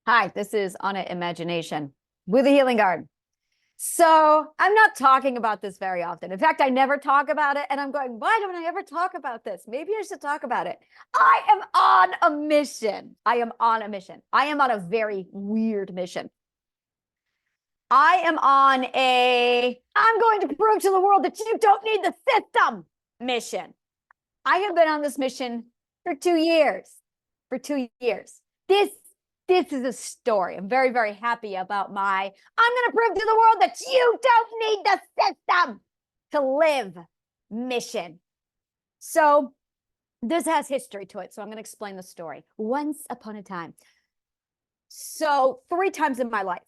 Hi, this is Anna Imagination with a healing garden. So I'm not talking about this very often. In fact, I never talk about it. And I'm going, why don't I ever talk about this? Maybe I should talk about it. I am on a mission. I am on a mission. I am on a very weird mission. I am on I'm going to prove to the world that you don't need the system mission. I have been on this mission for 2 years. For 2 years. This is a story. I'm very, very happy about I'm going to prove to the world that you don't need the system to live mission. So this has history to it. So I'm going to explain the story. Once upon a time. So 3 times in my life,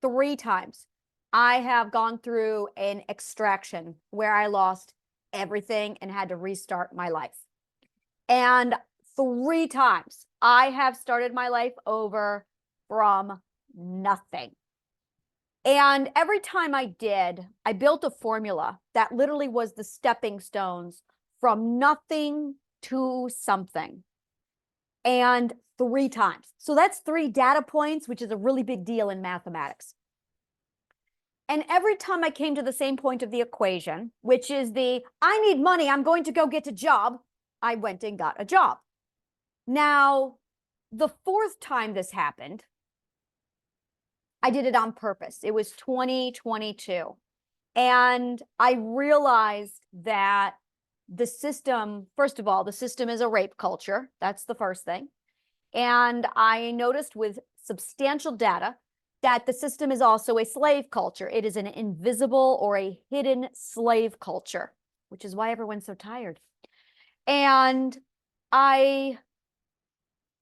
3 times, I have gone through an extraction where I lost everything and had to restart my life. And 3 times I have started my life over from nothing. And every time I did, I built a formula that literally was the stepping stones from nothing to something. And 3 times. So that's 3 data points, which is a really big deal in mathematics. And every time I came to the same point of the equation, which is I need money, I'm going to go get a job, I went and got a job. Now, the 4th time this happened, I did it on purpose. It was 2022. And I realized that the system, first of all, the system is a rape culture. That's the first thing. And I noticed with substantial data that the system is also a slave culture. It is an invisible or a hidden slave culture, which is why everyone's so tired. And I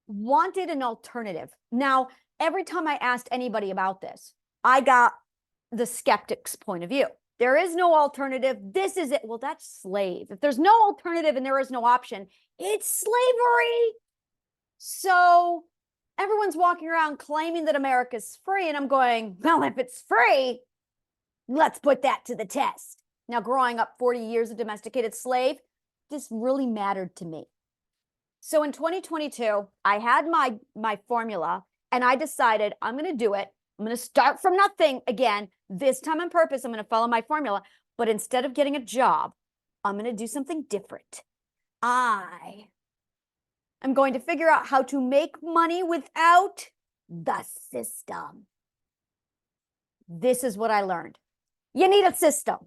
wanted an alternative. Now, every time I asked anybody about this, I got the skeptic's point of view. There is no alternative. This is it. Well, that's slave. If there's no alternative and there is no option, it's slavery. So everyone's walking around claiming that America's free. And I'm going, well, if it's free, let's put that to the test. Now, growing up 40 years a domesticated slave, this really mattered to me. So in 2022, I had my formula and I decided I'm going to do it. I'm going to start from nothing again. This time on purpose, I'm going to follow my formula. But instead of getting a job, I'm going to do something different. I'm going to figure out how to make money without the system. This is what I learned. You need a system.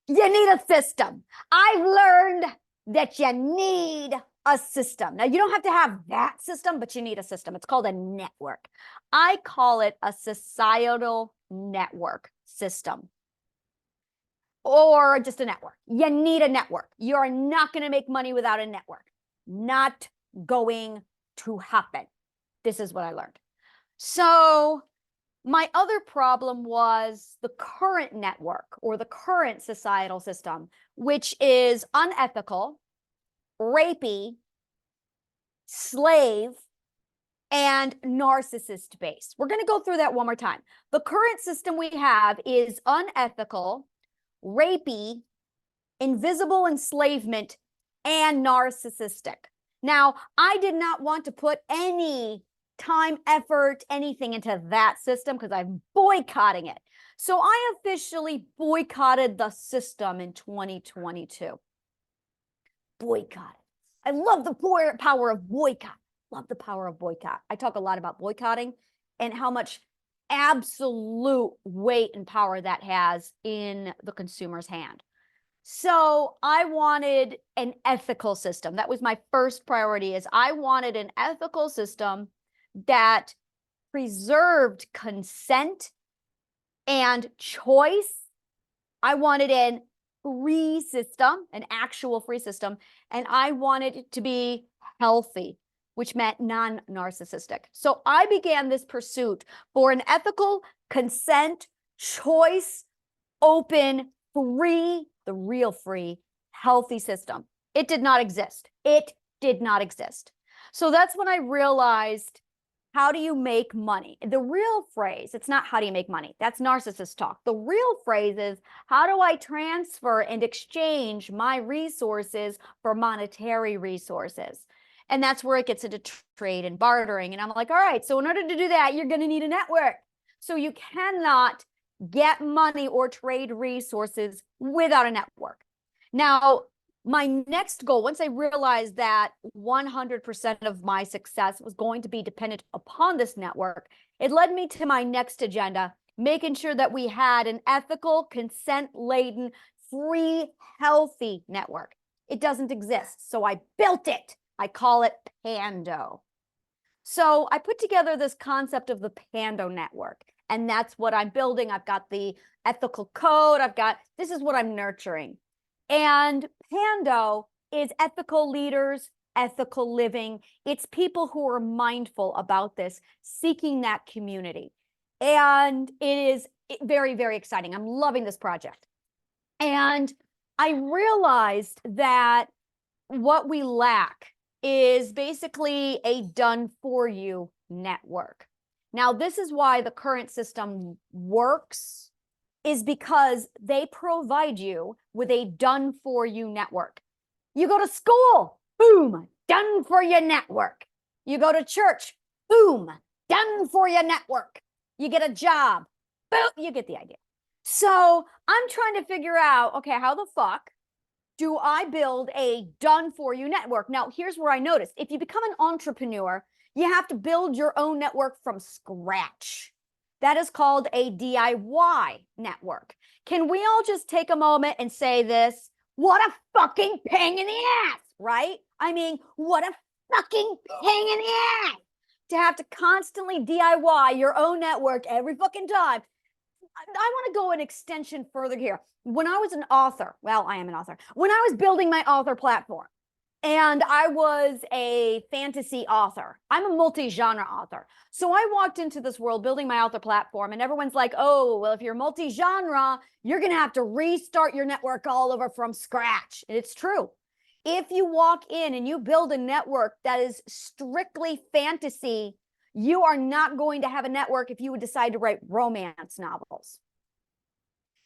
You need a system. I've learned that you need a system. Now, you don't have to have that system, but you need a system. It's called a network. I call it a societal network system or just a network. You need a network. You're not going to make money without a network. Not going to happen. This is what I learned. So my other problem was the current network or the current societal system, which is unethical, rapey, slave, and narcissist based. We're going to go through that one more time. The current system we have is unethical, rapey, invisible enslavement, and narcissistic. Now, I did not want to put any time, effort, anything into that system because I'm boycotting it. So I officially boycotted the system in 2022. Boycott. I love the power of boycott. Love the power of boycott. I talk a lot about boycotting and how much absolute weight and power that has in the consumer's hand. So I wanted an ethical system. That was my first priority. Is I wanted an ethical system that preserved consent and choice. I wanted an free system, an actual free system, and I wanted it to be healthy, which meant non-narcissistic. So I began this pursuit for an ethical, consent, choice, open, free, the real free, healthy system. It did not exist. It did not exist. So that's when I realized, how do you make money? The real phrase, it's not how do you make money? That's narcissist talk. The real phrase is, how do I transfer and exchange my resources for monetary resources? And that's where it gets into trade and bartering. And I'm like, all right, so in order to do that, you're going to need a network. So you cannot get money or trade resources without a network. Now, my next goal, once I realized that 100% of my success was going to be dependent upon this network, it led me to my next agenda, making sure that we had an ethical, consent-laden, free, healthy network. It doesn't exist, so I built it. I call it Pando. So I put together this concept of the Pando network, and that's what I'm building. I've got the ethical code. This is what I'm nurturing. And Pando is ethical leaders, ethical living. It's people who are mindful about this, seeking that community. And it is very, very exciting. I'm loving this project. And I realized that what we lack is basically a done-for-you network. Now, this is why the current system works, is because they provide you with a done-for-you network. You go to school, boom, done-for-you network. You go to church, boom, done-for-you network. You get a job, boom, you get the idea. So I'm trying to figure out, okay, how the fuck do I build a done-for-you network? Now, here's where I noticed. If you become an entrepreneur, you have to build your own network from scratch. That is called a DIY network. Can we all just take a moment and say this? What a fucking pain in the ass, right? I mean, what a fucking pain in the ass to have to constantly DIY your own network every fucking time. I want to go an extension further here. When I was an author, well, I am an author. When I was building my author platform, and I was a fantasy author, I'm a multi-genre author. So I walked into this world building my author platform, and everyone's like, oh, well, if you're multi-genre, you're going to have to restart your network all over from scratch. And it's true. If you walk in and you build a network that is strictly fantasy, you are not going to have a network if you would decide to write romance novels.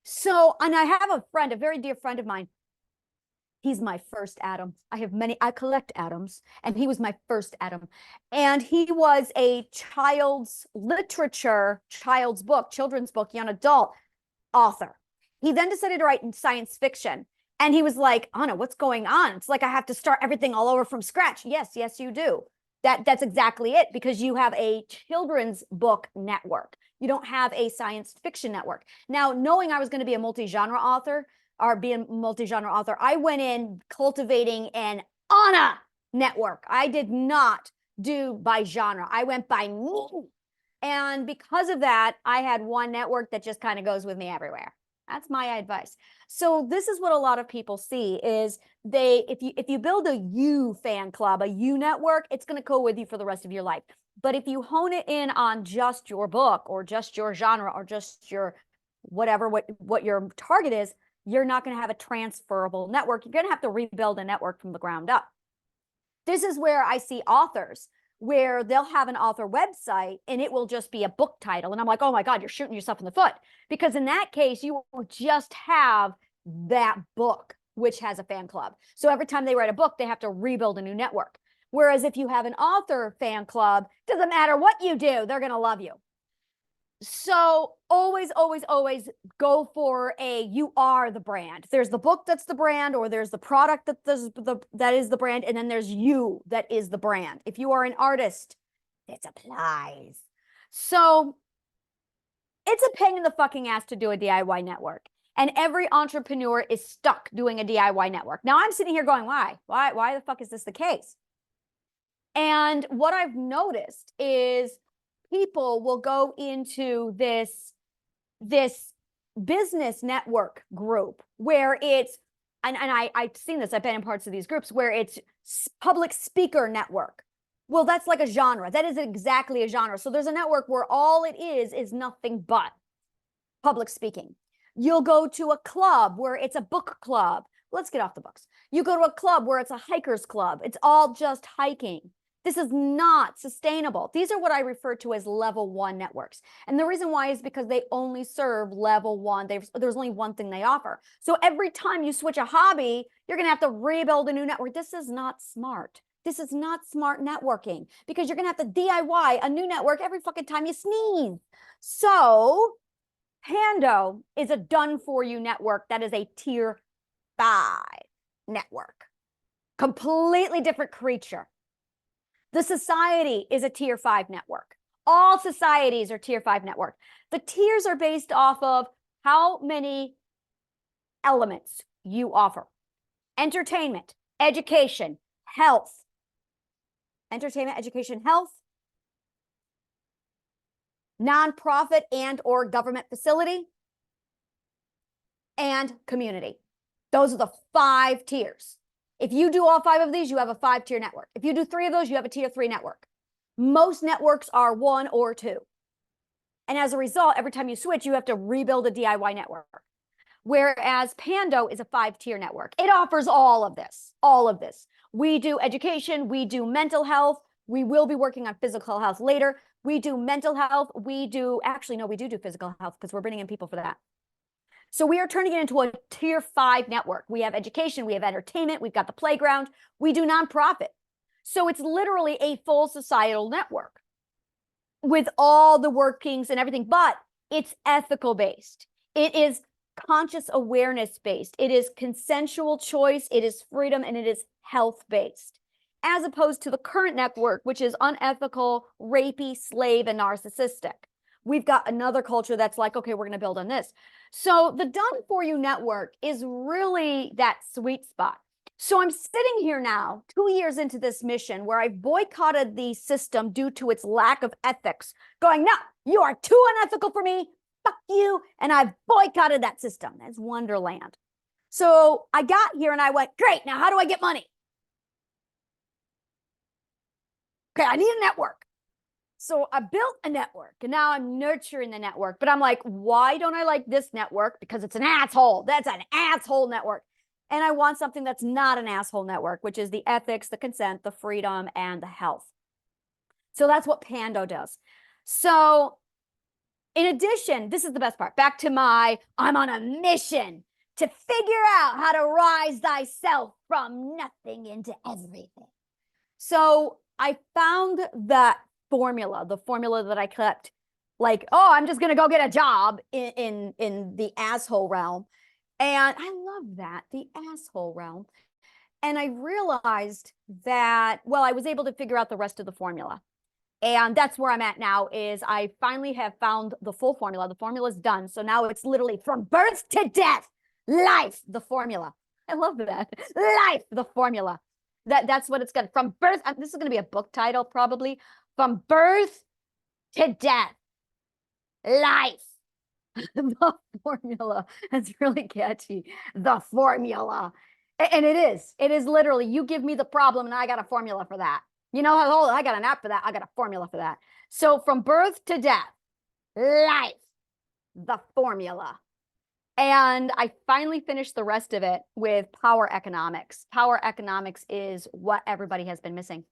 So, and I have a friend, a very dear friend of mine. He's my first Adam. I collect Adams, and he was my first Adam. And he was a children's book, young adult author. He then decided to write in science fiction. And he was like, Anna, what's going on? It's like I have to start everything all over from scratch. Yes, you do. That's exactly it, because you have a children's book network. You don't have a science fiction network. Now, knowing I was going to be a multi-genre author, I went in cultivating an Anna network. I did not do by genre. I went by me. And because of that, I had one network that just kind of goes with me everywhere. That's my advice. So this is what a lot of people see is if you build a you fan club, a you network, it's going to go with you for the rest of your life. But if you hone it in on just your book or just your genre or just your whatever, what your target is, you're not going to have a transferable network. You're going to have to rebuild a network from the ground up. This is where I see authors where they'll have an author website and it will just be a book title. And I'm like, oh my God, you're shooting yourself in the foot. Because in that case, you will just have that book, which has a fan club. So every time they write a book, they have to rebuild a new network. Whereas if you have an author fan club, doesn't matter what you do, they're going to love you. So always, always, always go for you are the brand. There's the book that's the brand, or there's the product that is the brand, and then there's you that is the brand. If you are an artist, this applies. So it's a pain in the fucking ass to do a DIY network. And every entrepreneur is stuck doing a DIY network. Now I'm sitting here going, why? Why the fuck is this the case? And what I've noticed is people will go into this business network group where it's, and I've seen this, I've been in parts of these groups where it's public speaker network. Well, that's like a genre. That is exactly a genre. So there's a network where all it is nothing but public speaking. You'll go to a club where it's a book club. Let's get off the books. You go to a club where it's a hiker's club. It's all just hiking. This is not sustainable. These are what I refer to as level 1 networks. And the reason why is because they only serve level 1. There's only one thing they offer. So every time you switch a hobby, you're going to have to rebuild a new network. This is not smart. This is not smart networking because you're going to have to DIY a new network every fucking time you sneeze. So Pando is a done for you network that is a tier 5 network. Completely different creature. The society is a tier 5 network. All societies are tier 5 network. The tiers are based off of how many elements you offer. Entertainment, education, health. Entertainment, education, health. Nonprofit and or government facility. And community. Those are the 5 tiers. If you do all 5 of these, you have a 5-tier network. If you do 3 of those, you have a tier 3 network. Most networks are 1 or 2. And as a result, every time you switch, you have to rebuild a DIY network. Whereas Pando is a 5-tier network. It offers all of this, all of this. We do education, we do mental health. We will be working on physical health later. We do mental health. We do, actually, no, we do physical health because we're bringing in people for that. So we are turning it into a tier 5 network. We have education, we have entertainment, we've got the playground, we do nonprofit. So it's literally a full societal network with all the workings and everything, but it's ethical based. It is conscious awareness based. It is consensual choice. It is freedom, and it is health based, as opposed to the current network, which is unethical, rapey, slave, and narcissistic. We've got another culture that's like, okay, we're going to build on this. So the done for you network is really that sweet spot. So I'm sitting here now, 2 years into this mission, where I boycotted the system due to its lack of ethics, going, no, you are too unethical for me. Fuck you. And I've boycotted that system. That's Wonderland. So I got here and I went, great. Now, how do I get money? Okay, I need a network. So I built a network and now I'm nurturing the network, but I'm like, why don't I like this network? Because it's an asshole. That's an asshole network. And I want something that's not an asshole network, which is the ethics, the consent, the freedom, and the health. So that's what Pando does. So in addition, this is the best part. Back to my, I'm on a mission to figure out how to rise thyself from nothing into everything. So I found that formula, the formula that I kept, like, oh, I'm just going to go get a job in the asshole realm. And I love that, the asshole realm. And I realized that, well, I was able to figure out the rest of the formula. And that's where I'm at now, is I finally have found the full formula. The formula is done. So now it's literally from birth to death, life, the formula. I love that. Life, the formula. That's what it's got. From birth, this is going to be a book title probably. From birth to death, life, the formula. That's really catchy. The formula. And it is literally, you give me the problem and I got a formula for that. You know, oh, I got an app for that. I got a formula for that. So from birth to death, life, the formula. And I finally finished the rest of it with power economics. Power economics is what everybody has been missing.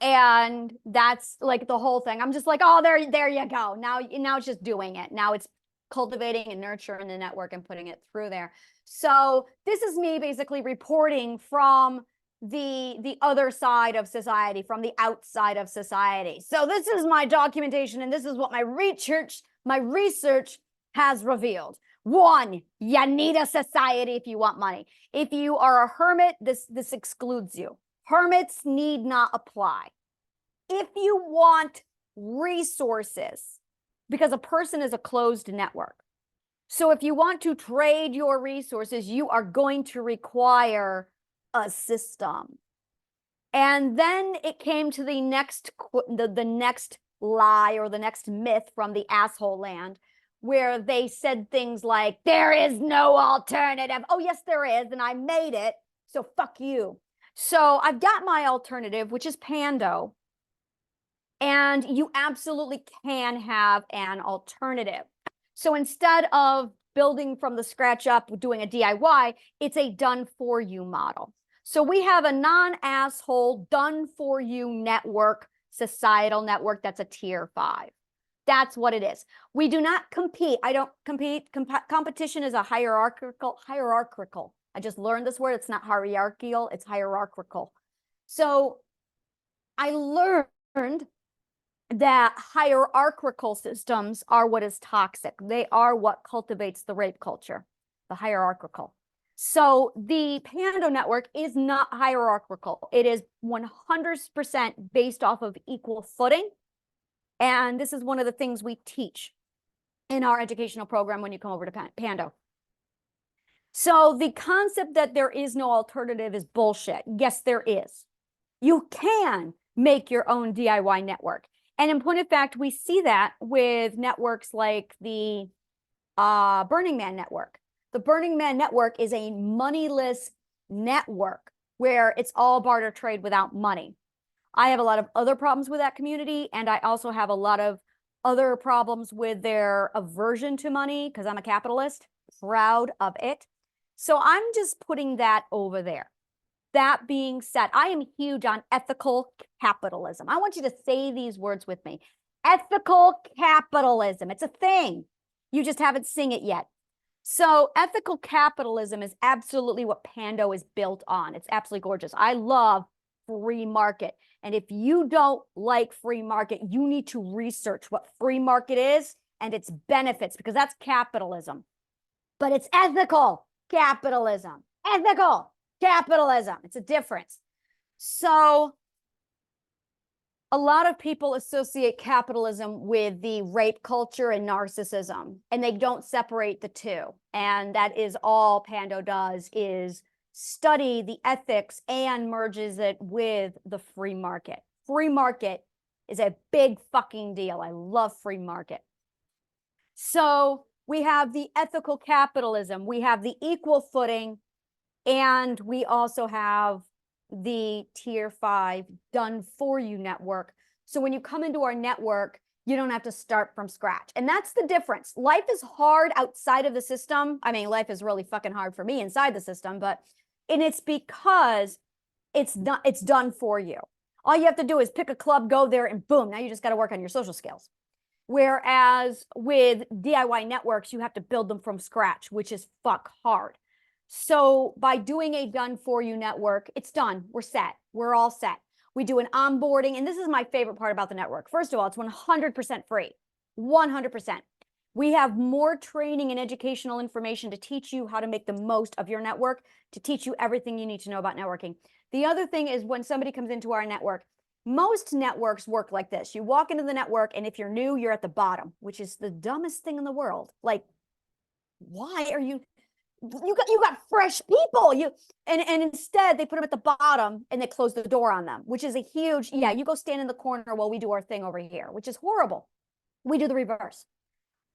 And that's like the whole thing. I'm just like, oh, there you go. Now it's just doing it. Now it's cultivating and nurturing the network and putting it through there. So this is me basically reporting from the other side of society, from the outside of society. So this is my documentation, and this is what my research has revealed. 1, you need a society if you want money. If you are a hermit, this excludes you. Hermits need not apply. If you want resources, because a person is a closed network. So if you want to trade your resources, you are going to require a system. And then it came to the next lie or the next myth from the asshole land, where they said things like, there is no alternative. Oh, yes, there is. And I made it. So fuck you. So I've got my alternative, which is Pando. And you absolutely can have an alternative. So instead of building from the scratch up, doing a DIY, it's a done for you model. So we have a non-asshole done for you network, societal network that's a tier 5. That's what it is. We do not compete. I don't compete. Competition is a hierarchical. I just learned this word. It's not hierarchical. It's hierarchical. So I learned that hierarchical systems are what is toxic. They are what cultivates the rape culture, the hierarchical. So the Pando network is not hierarchical. It is 100% based off of equal footing. And this is one of the things we teach in our educational program when you come over to Pando. So the concept that there is no alternative is bullshit. Yes, there is. You can make your own DIY network. And in point of fact, we see that with networks like the Burning Man network. The Burning Man network is a moneyless network where it's all barter trade without money. I have a lot of other problems with that community, and I also have a lot of other problems with their aversion to money because I'm a capitalist, proud of it. So I'm just putting that over there. That being said, I am huge on ethical capitalism. I want you to say these words with me. Ethical capitalism. It's a thing. You just haven't seen it yet. So ethical capitalism is absolutely what Pando is built on. It's absolutely gorgeous. I love free market. And if you don't like free market, you need to research what free market is and its benefits, because that's capitalism. But it's ethical capitalism. Ethical capitalism. It's a difference. So a lot of people associate capitalism with the rape culture and narcissism, and they don't separate the two. And that is all Pando does, is study the ethics and merges it with the free market. Free market is a big fucking deal. I love free market. So we have the ethical capitalism, we have the equal footing, and we also have the tier 5 done for you network. So when you come into our network, you don't have to start from scratch. And that's the difference. Life is hard outside of the system. I mean, life is really fucking hard for me inside the system, and it's because it's done for you. All you have to do is pick a club, go there, and boom, now you just got to work on your social skills. Whereas with DIY networks, you have to build them from scratch, which is fuck hard. So by doing a done for you network, it's done. We're set. We're all set. We do an onboarding. And this is my favorite part about the network. First of all, it's 100% free. 100%. We have more training and educational information to teach you how to make the most of your network, to teach you everything you need to know about networking. The other thing is, when somebody comes into our network, most networks work like this. You walk into the network, and if you're new, you're at the bottom, which is the dumbest thing in the world. Like, why are you got fresh people, and instead they put them at the bottom and they close the door on them, which is a huge, yeah, you go stand in the corner while we do our thing over here, which is horrible. We do the reverse.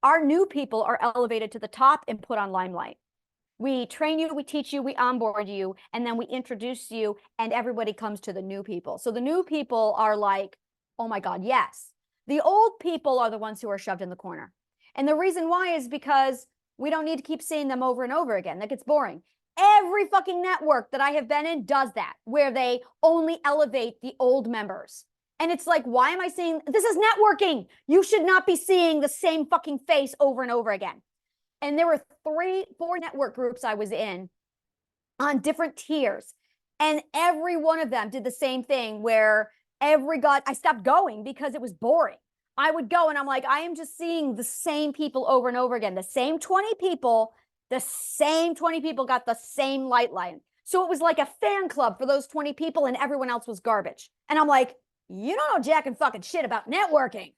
Our new people are elevated to the top and put on limelight. We train you, we teach you, we onboard you, and then we introduce you, and everybody comes to the new people. So the new people are like, oh my God, yes. The old people are the ones who are shoved in the corner. And the reason why is because we don't need to keep seeing them over and over again. That gets boring. Every fucking network that I have been in does that, where they only elevate the old members. And it's like, why am I saying this is networking? You should not be seeing the same fucking face over and over again. And there were 4 network groups I was in on different tiers. And every one of them did the same thing, where I stopped going because it was boring. I would go and I'm like, I am just seeing the same people over and over again. The same 20 people got the same light line. So it was like a fan club for those 20 people, and everyone else was garbage. And I'm like, you don't know jack and fucking shit about networking.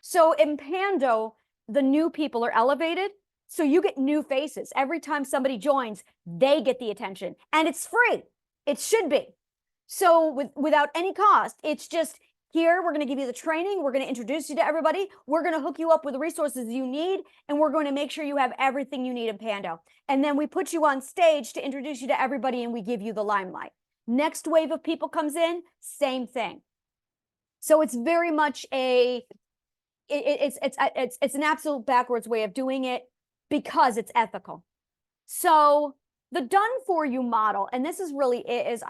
So in Pando, the new people are elevated. So you get new faces. Every time somebody joins, they get the attention, and it's free. It should be. So without any cost, it's just, here, we're going to give you the training. We're going to introduce you to everybody. We're going to hook you up with the resources you need, and we're going to make sure you have everything you need in Pando. And then we put you on stage to introduce you to everybody, and we give you the limelight. Next wave of people comes in, same thing. So it's very much it's an absolute backwards way of doing it, because it's ethical. So the done for you model, and this is really it, is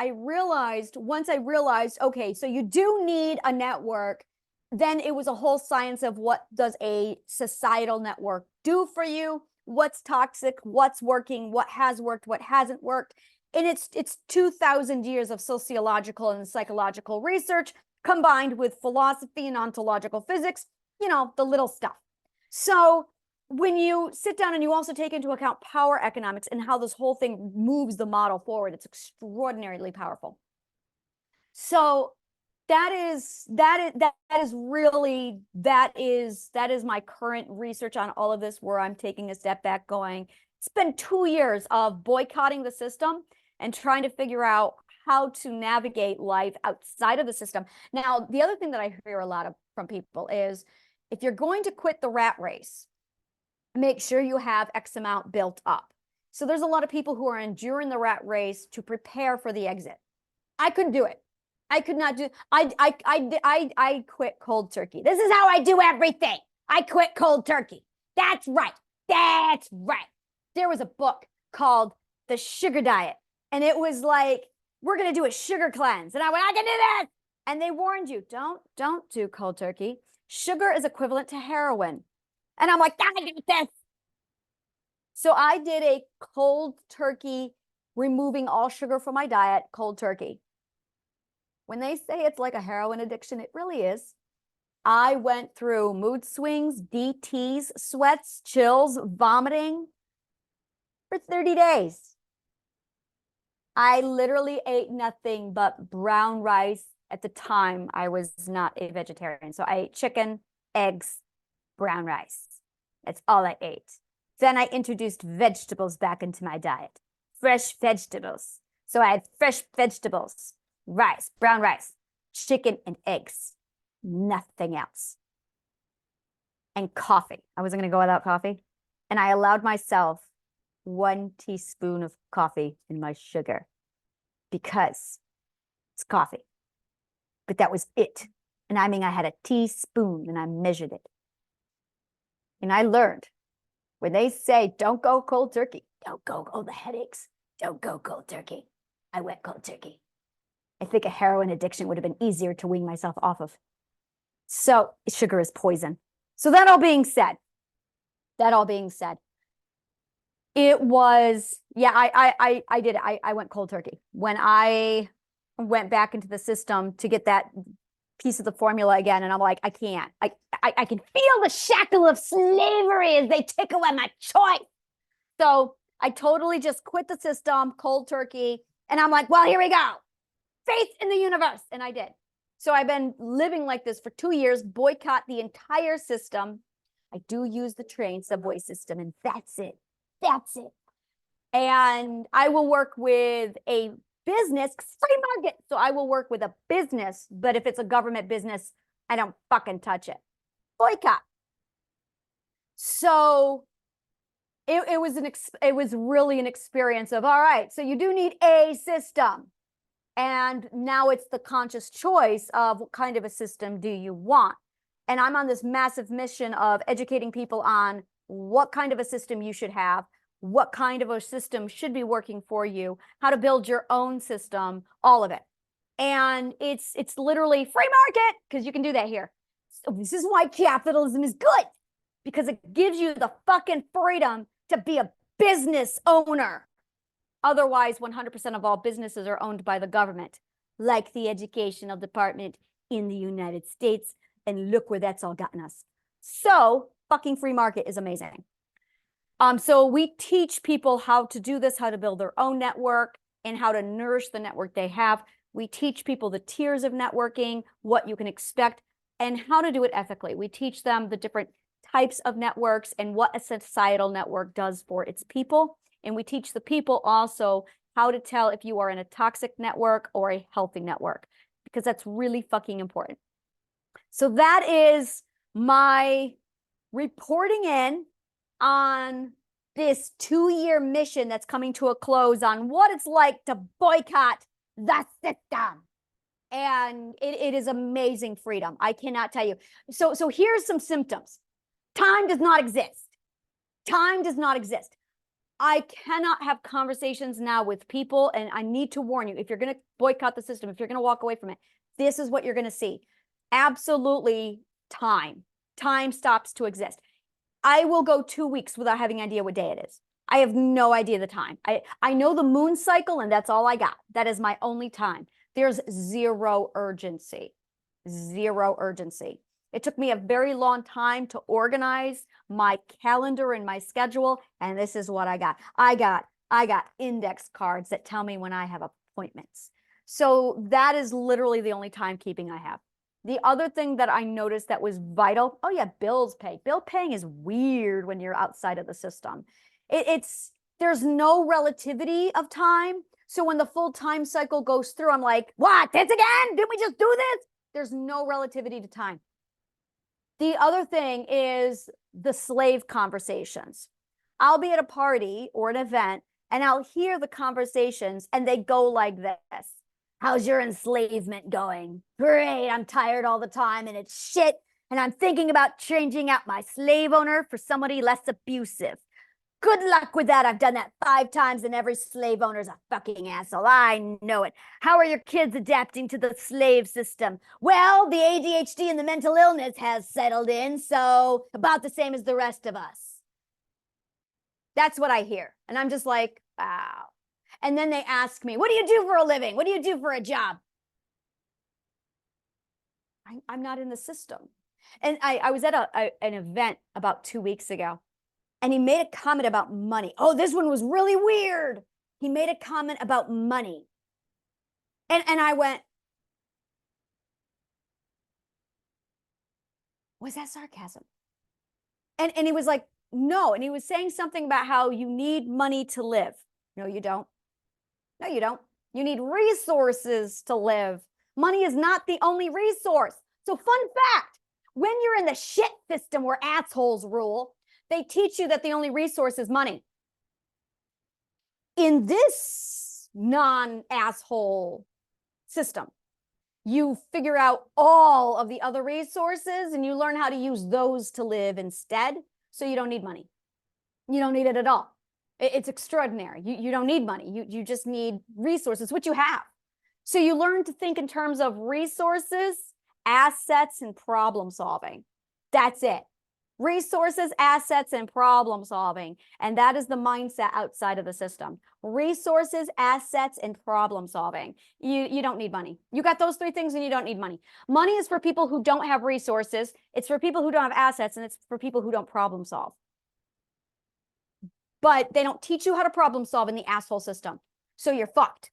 once I realized, okay, so you do need a network, then it was a whole science of what does a societal network do for you, what's toxic, what's working, what has worked, what hasn't worked. And it's 2,000 years of sociological and psychological research combined with philosophy and ontological physics, you know, the little stuff. So when you sit down and you also take into account power economics and how this whole thing moves the model forward, it's extraordinarily powerful. So that is really my current research on all of this, where I'm taking a step back going, it's been 2 years of boycotting the system and trying to figure out how to navigate life outside of the system. Now, the other thing that I hear a lot from people is, if you're going to quit the rat race, make sure you have X amount built up. So there's a lot of people who are enduring the rat race to prepare for the exit. I couldn't do it. I could not do. I quit cold turkey. This is how I do everything. I quit cold turkey. That's right. That's right. There was a book called The Sugar Diet, and it was like, we're going to do a sugar cleanse. And I went, I can do this. And they warned you, don't do cold turkey. Sugar is equivalent to heroin. And I'm like, I get this. So I did a cold turkey, removing all sugar from my diet, cold turkey. When they say it's like a heroin addiction, it really is. I went through mood swings, DTs, sweats, chills, vomiting for 30 days. I literally ate nothing but brown rice. At the time, I was not a vegetarian. So I ate chicken, eggs, brown rice. That's all I ate. Then I introduced vegetables back into my diet. Fresh vegetables. So I had fresh vegetables, rice, brown rice, chicken, and eggs. Nothing else. And coffee. I wasn't going to go without coffee. And I allowed myself 1 teaspoon of coffee in my sugar because it's coffee. But that was it. And I mean, I had a teaspoon and I measured it. And I learned, when they say don't go cold turkey, don't go, oh, the headaches, don't go cold turkey. I went cold turkey. I think a heroin addiction would have been easier to wean myself off of. So sugar is poison. So that all being said, it was, yeah, I did it. I went cold turkey. When I went back into the system to get that piece of the formula again, and I'm like, I can't. I can feel the shackle of slavery as they take away my choice. So I totally just quit the system, cold turkey, and I'm like, well, here we go. Faith in the universe. And I did. So I've been living like this for 2 years, boycott the entire system. I do use the train subway system, and that's it. That's it. And I will work with a business, free market. So I will work with a business, but if it's a government business, I don't fucking touch it. Boycott. So it was really an experience of, all right, so you do need a system. And now it's the conscious choice of what kind of a system do you want. And I'm on this massive mission of educating people on what kind of a system you should have, what kind of a system should be working for you, how to build your own system, all of it. And it's literally free market, because you can do that here. So this is why capitalism is good, because it gives you the fucking freedom to be a business owner. Otherwise, 100% of all businesses are owned by the government, like the educational department in the United States. And look where that's all gotten us. So fucking free market is amazing. So we teach people how to do this, how to build their own network, and how to nourish the network they have. We teach people the tiers of networking, what you can expect, and how to do it ethically. We teach them the different types of networks and what a societal network does for its people. And we teach the people also how to tell if you are in a toxic network or a healthy network, because that's really fucking important. So that is my reporting in on this 2-year mission that's coming to a close on what it's like to boycott the system. And it is amazing freedom. I cannot tell you. So here's some symptoms. Time does not exist. Time does not exist. I cannot have conversations now with people, and I need to warn you, if you're going to boycott the system, if you're going to walk away from it, this is what you're going to see. Absolutely time. Time stops to exist. I will go 2 weeks without having an idea what day it is. I have no idea the time. I know the moon cycle, and that's all I got. That is my only time. There's zero urgency. Zero urgency. It took me a very long time to organize my calendar and my schedule, and this is what I got. I got index cards that tell me when I have appointments. So that is literally the only timekeeping I have. The other thing that I noticed that was vital, oh yeah, bills pay. Bill paying is weird when you're outside of the system. There's no relativity of time. So when the full time cycle goes through, I'm like, what, this again? Didn't we just do this? There's no relativity to time. The other thing is the slave conversations. I'll be at a party or an event and I'll hear the conversations and they go like this. How's your enslavement going? Great, I'm tired all the time and it's shit. And I'm thinking about changing out my slave owner for somebody less abusive. Good luck with that. I've done that 5 times and every slave owner's a fucking asshole. I know it. How are your kids adapting to the slave system? Well, the ADHD and the mental illness has settled in, so about the same as the rest of us. That's what I hear. And I'm just like, wow. And then they ask me, what do you do for a living? What do you do for a job? I'm not in the system. And I was at an event about 2 weeks ago. And he made a comment about money. Oh, this one was really weird. He made a comment about money. And I went, was that sarcasm? And he was like, no. And he was saying something about how you need money to live. No, you don't. No, you don't. You need resources to live. Money is not the only resource. So fun fact, when you're in the shit system where assholes rule, they teach you that the only resource is money. In this non-asshole system, you figure out all of the other resources and you learn how to use those to live instead. So you don't need money. You don't need it at all. It's extraordinary. You don't need money. You just need resources, which you have. So you learn to think in terms of resources, assets, and problem solving. That's it. Resources, assets, and problem solving. And that is the mindset outside of the system. Resources, assets, and problem solving. You don't need money. You got those 3 things and you don't need money. Money is for people who don't have resources. It's for people who don't have assets, and it's for people who don't problem solve. But they don't teach you how to problem solve in the asshole system. So you're fucked.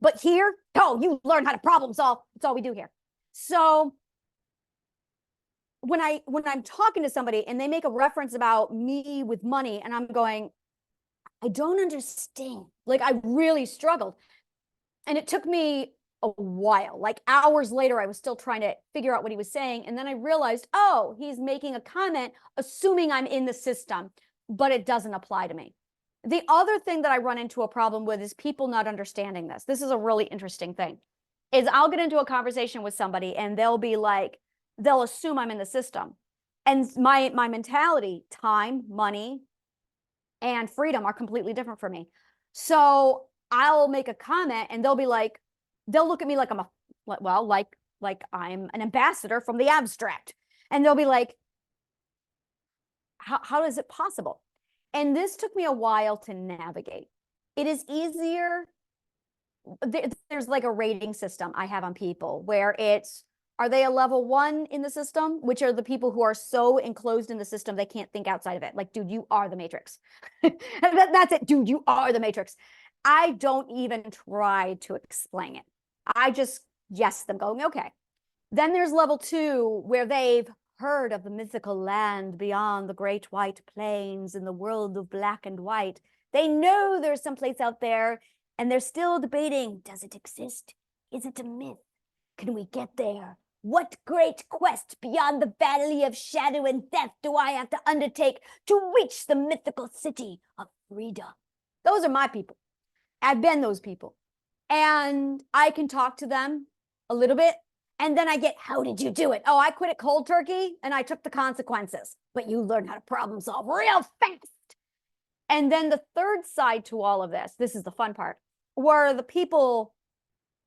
But here, oh, you learn how to problem solve. That's all we do here. So when I'm talking to somebody and they make a reference about me with money and I'm going, I don't understand. Like I really struggled. And it took me a while, like hours later, I was still trying to figure out what he was saying. And then I realized, oh, he's making a comment, assuming I'm in the system, but it doesn't apply to me. The other thing that I run into a problem with is people not understanding this. This is a really interesting thing, is I'll get into a conversation with somebody and they'll be like, they'll assume I'm in the system. And my mentality, time, money, and freedom are completely different for me. So I'll make a comment and they'll be like, they'll look at me like I'm like I'm an ambassador from the abstract. And they'll be like, how is it possible? And this took me a while to navigate. It is easier. There's like a rating system I have on people where it's, are they a level 1 in the system, which are the people who are so enclosed in the system they can't think outside of it. Like, dude, you are the Matrix. That's it, dude, you are the Matrix. I don't even try to explain it. I just yes them going, okay. Then there's level 2 where they've heard of the mythical land beyond the great white plains in the world of black and white. They know there's some place out there and they're still debating, does it exist? Is it a myth? Can we get there? What great quest beyond the valley of shadow and death do I have to undertake to reach the mythical city of freedom? Those are my people. I've been those people. And I can talk to them a little bit. And then I get, how did you do it? Oh, I quit it cold turkey and I took the consequences. But you learn how to problem solve real fast. And then the third side to all of this is the fun part, were the people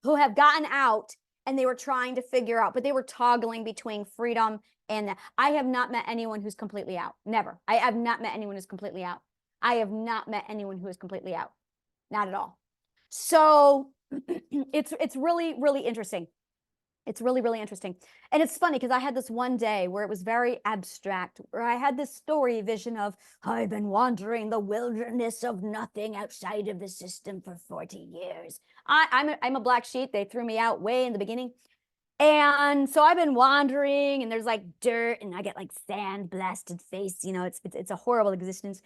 who have gotten out and they were trying to figure out, but they were toggling between freedom and I have not met anyone who's completely out. Never. I have not met anyone who's completely out. I have not met anyone who is completely out. Not at all. So it's really, really interesting. It's really, really interesting. And it's funny because I had this one day where it was very abstract, where I had this story vision of, I've been wandering the wilderness of nothing outside of the system for 40 years. I'm a black sheep. They threw me out way in the beginning. And so I've been wandering, and there's like dirt, and I get like sand blasted face. You know, it's a horrible existence.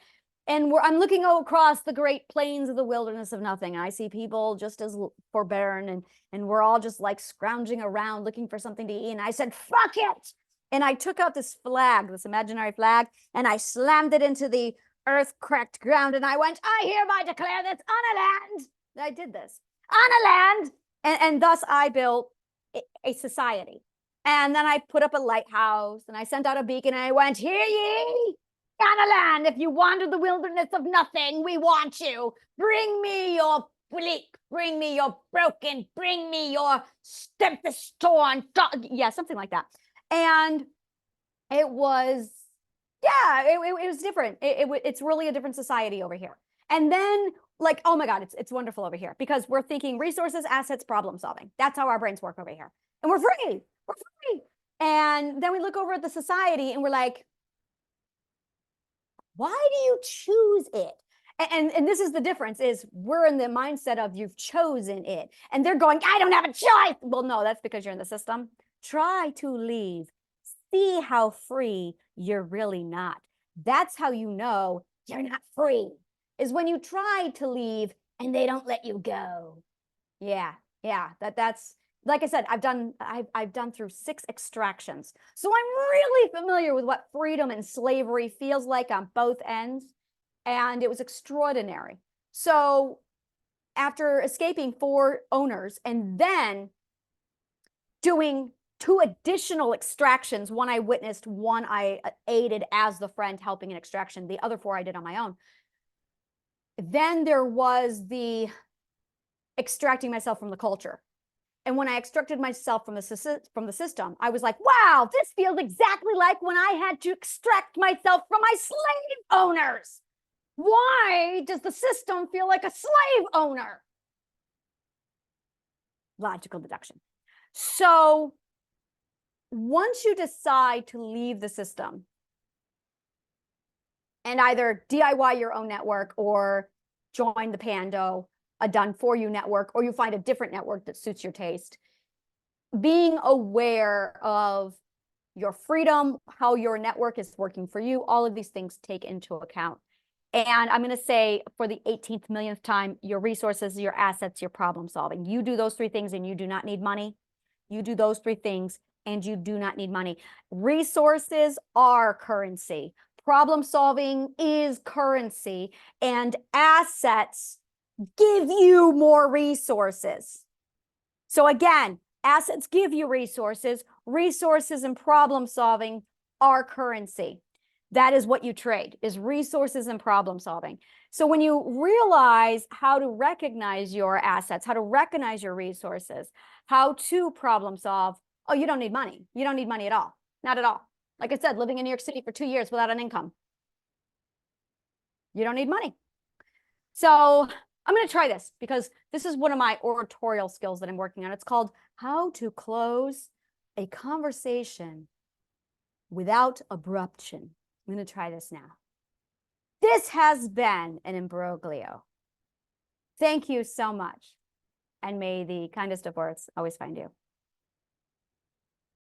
And I'm looking across the great plains of the wilderness of nothing. And I see people just as forbearing, and we're all just like scrounging around looking for something to eat. And I said, fuck it. And I took out this flag, this imaginary flag, and I slammed it into the earth-cracked ground. And I went, I hereby declare this on a land. And I did this on a land. And thus I built a society. And then I put up a lighthouse, and I sent out a beacon, and I went, hear ye, on a land, if you wander the wilderness of nothing, we want you. Bring me your bleak, bring me your broken, bring me your tempest torn. Yeah, something like that. And it was, yeah, it was different. It's really a different society over here. And then, like, oh my God, it's wonderful over here because we're thinking resources, assets, problem solving. That's how our brains work over here. And we're free. We're free. And then we look over at the society and we're like, why do you choose it? And this is the difference, is we're in the mindset of you've chosen it. And they're going, I don't have a choice. Well, no, that's because you're in the system. Try to leave. See how free you're really not. That's how you know you're not free, is when you try to leave and they don't let you go. Yeah, that's, like I said, I've done through 6 extractions. So I'm really familiar with what freedom and slavery feels like on both ends. And it was extraordinary. So after escaping 4 owners and then doing 2 additional extractions, one I witnessed, one I aided as the friend helping an extraction, the other 4 I did on my own. Then there was the extracting myself from the culture. And when I extracted myself from the system, I was like, wow, this feels exactly like when I had to extract myself from my slave owners. Why does the system feel like a slave owner? Logical deduction. So once you decide to leave the system and either DIY your own network or join the Pando, a done-for-you network, or you find a different network that suits your taste, being aware of your freedom, how your network is working for you, all of these things take into account. And I'm going to say for the 18th millionth time, your resources, your assets, your problem solving. You do those 3 things and you do not need money. You do those 3 things and you do not need money. Resources are currency. Problem solving is currency. And assets give you more resources. So again, assets give you resources. Resources and problem solving are currency. That is what you trade, is resources and problem solving. So when you realize how to recognize your assets, how to recognize your resources, how to problem solve, oh, you don't need money. You don't need money at all. Not at all. Like I said, living in New York City for 2 years without an income. You don't need money. So I'm going to try this because this is one of my oratorial skills that I'm working on. It's called How to Close a Conversation Without Abruption. I'm going to try this now. This has been an imbroglio. Thank you so much. And may the kindest of words always find you.